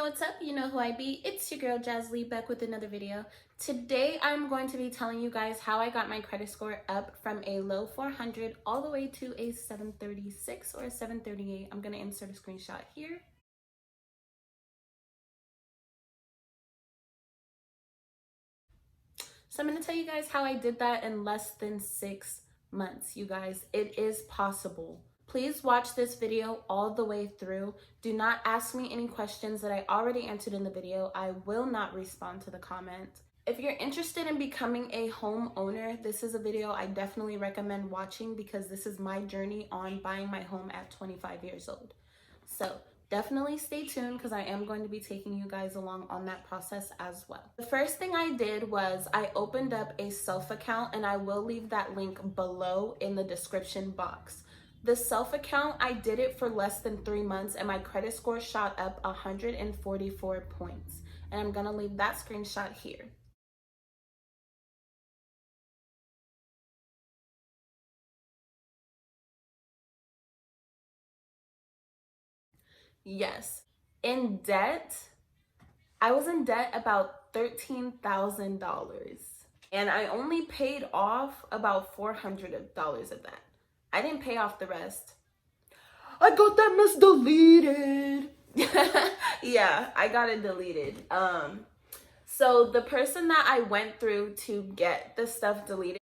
what's up? You know who I be. It's your girl Jazz Lee back with another video. Today I'm going to be telling you guys how I got my credit score up from a low 400 all the way to a 736 or a 738. I'm going to insert a screenshot here. So I'm going to tell you guys how I did that in less than 6 months, you guys. It is possible. Please watch this video all the way through. Do not ask me any questions that I already answered in the video. I will not respond to the comment. If you're interested in becoming a homeowner, this is a video I definitely recommend watching because this is my journey on buying my home at 25 years old. So definitely stay tuned because I am going to be taking you guys along on that process as well. The first thing I did was I opened up a Self account, and I will leave that link below in the description box. The Self account, I did it for less than 3 months and my credit score shot up 144 points. And I'm gonna leave that screenshot here. Yes, in debt, I was in debt about $13,000 and I only paid off about $400 of that. I didn't pay off the rest. I got that mess deleted. Yeah, I got it deleted. So the person that I went through to get the stuff deleted,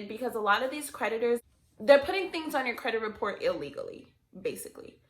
because a lot of these creditors, they're putting things on your credit report illegally, basically.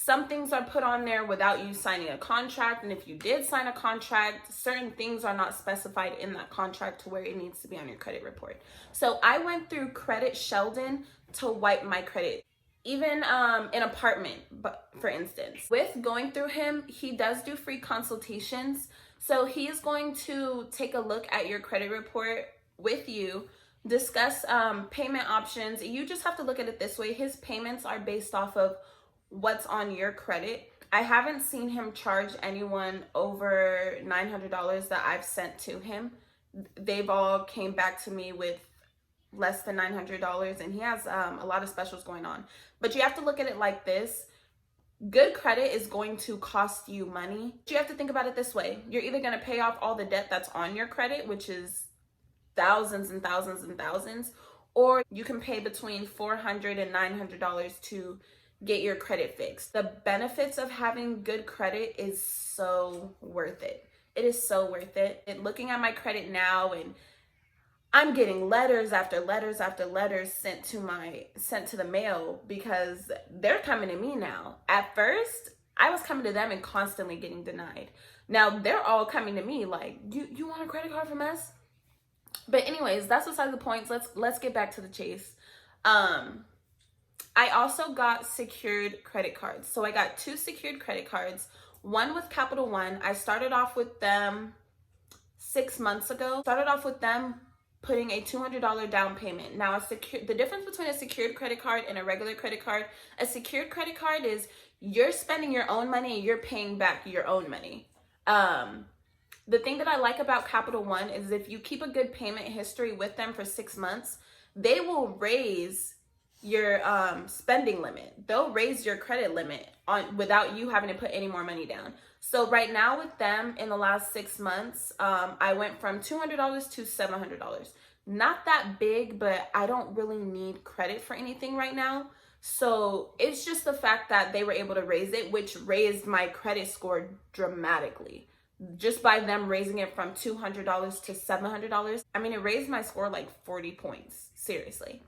Some things are put on there without you signing a contract, and if you did sign a contract, certain things are not specified in that contract to where it needs to be on your credit report. So I went through Credit Sheldon to wipe my credit. Even an apartment, but for instance, with going through him, he does do free consultations. So he is going to take a look at your credit report with you, discuss payment options. You just have to look at it this way. His payments are based off of what's on your credit. I haven't seen him charge anyone over $900 that I've sent to him. They've all came back to me with less than $900, and he has a lot of specials going on. But you have to look at it like this. Good credit is going to cost you money. You have to think about it this way. You're either going to pay off all the debt that's on your credit, which is thousands and thousands and thousands, or you can pay between $400 and $900 to get your credit fixed. The benefits of having good credit is so worth it. It is so worth it. And looking at my credit now, and I'm getting letters after letters after letters sent to the mail because they're coming to me now. At first, I was coming to them and constantly getting denied. Now they're all coming to me like, you want a credit card from us? But anyways, that's beside the point. Let's get back to the chase. I also got secured credit cards. So I got 2 secured credit cards, one with Capital One. I started off with them 6 months ago. Started off with them putting a $200 down payment. Now, the difference between a secured credit card and a regular credit card, a secured credit card is you're spending your own money and you're paying back your own money. The thing that I like about Capital One is if you keep a good payment history with them for 6 months, they will raise your spending limit. They'll raise your credit limit without you having to put any more money down. So right now with them, in the last 6 months, I went from $200 to $700. Not that big, but I don't really need credit for anything right now. So it's just the fact that they were able to raise it, which raised my credit score dramatically. Just by them raising it from $200 to $700. I mean, it raised my score like 40 points, seriously.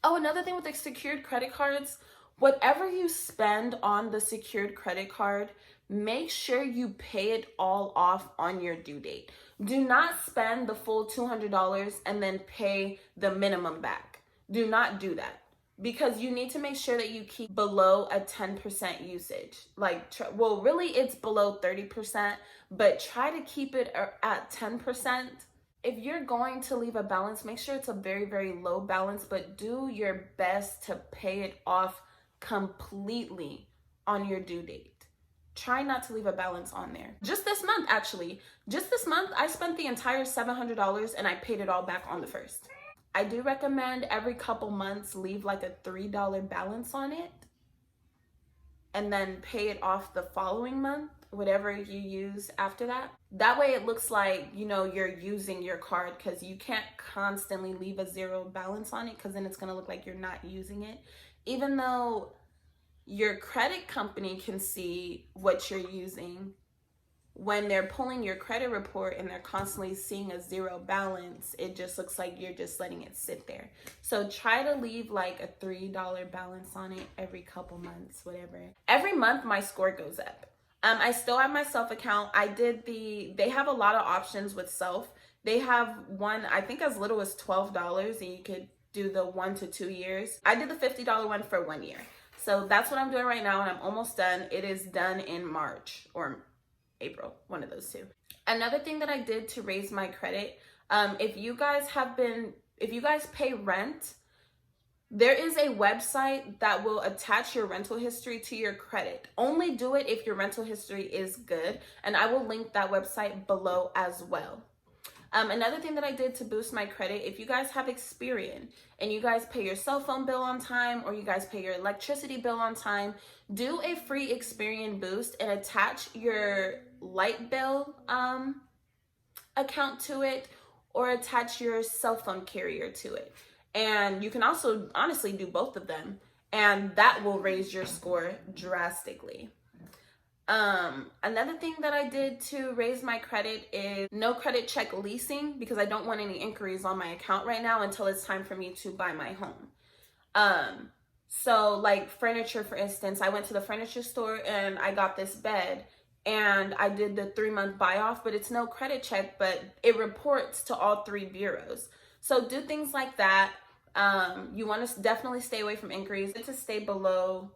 Oh, another thing with the secured credit cards, whatever you spend on the secured credit card, make sure you pay it all off on your due date. Do not spend the full $200 and then pay the minimum back. Do not do that, because you need to make sure that you keep below a 10% usage. Well, really it's below 30%, but try to keep it at 10%. If you're going to leave a balance, make sure it's a very, very low balance, but do your best to pay it off completely on your due date. Try not to leave a balance on there. Just this month, actually. Just this month, I spent the entire $700 and I paid it all back on the first. I do recommend every couple months leave like a $3 balance on it and then pay it off the following month, whatever you use after that. That way it looks like, you know, you're using your card, because you can't constantly leave a zero balance on it, because then it's going to look like you're not using it. Even though your credit company can see what you're using, when they're pulling your credit report and they're constantly seeing a zero balance, it just looks like you're just letting it sit there. So try to leave like a $3 balance on it every couple months, whatever. Every month my score goes up. I still have my Self account. They have a lot of options with Self. They have one, I think as little as $12, and you could do the 1 to 2 years. I did the $50 one for 1 year. So that's what I'm doing right now, and I'm almost done. It is done in March or April, one of those two. Another thing that I did to raise my credit, if you guys pay rent, there is a website that will attach your rental history to your credit. Only do it if your rental history is good, and I will link that website below as well. Another thing that I did to boost my credit, if you guys have Experian and you guys pay your cell phone bill on time, or you guys pay your electricity bill on time, do a free Experian boost and attach your light bill account to it, or attach your cell phone carrier to it. And you can also honestly do both of them, and that will raise your score drastically. Another thing that I did to raise my credit is no credit check leasing, because I don't want any inquiries on my account right now until it's time for me to buy my home. So like furniture, for instance, I went to the furniture store and I got this bed, and I did the 3-month buy off, but it's no credit check, but it reports to all 3 bureaus. So do things like that. You want to definitely stay away from inquiries, to stay below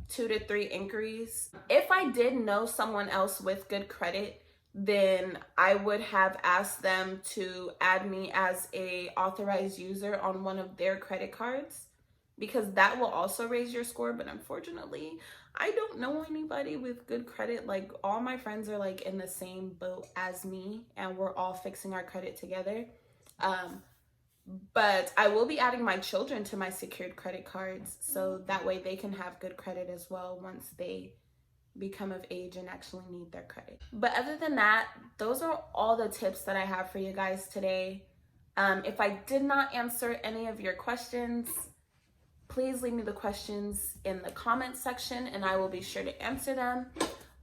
2 to 3 inquiries. If I did know someone else with good credit, then I would have asked them to add me as a authorized user on one of their credit cards, because that will also raise your score. But unfortunately, I don't know anybody with good credit. Like, all my friends are like in the same boat as me, and we're all fixing our credit together. But I will be adding my children to my secured credit cards, so that way they can have good credit as well once they become of age and actually need their credit. But other than that, those are all the tips that I have for you guys today. If I did not answer any of your questions, please leave me the questions in the comment section and I will be sure to answer them.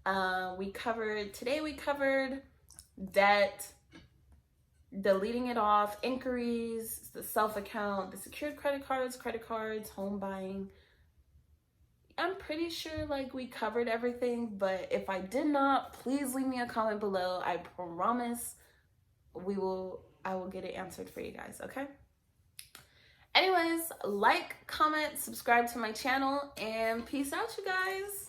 Today we covered debt, deleting it off, inquiries, the Self account, the secured credit cards, home buying. I'm pretty sure like we covered everything, but if I did not, please leave me a comment below. I promise I will get it answered for you guys, okay? Anyways, like, comment, subscribe to my channel, and peace out, you guys.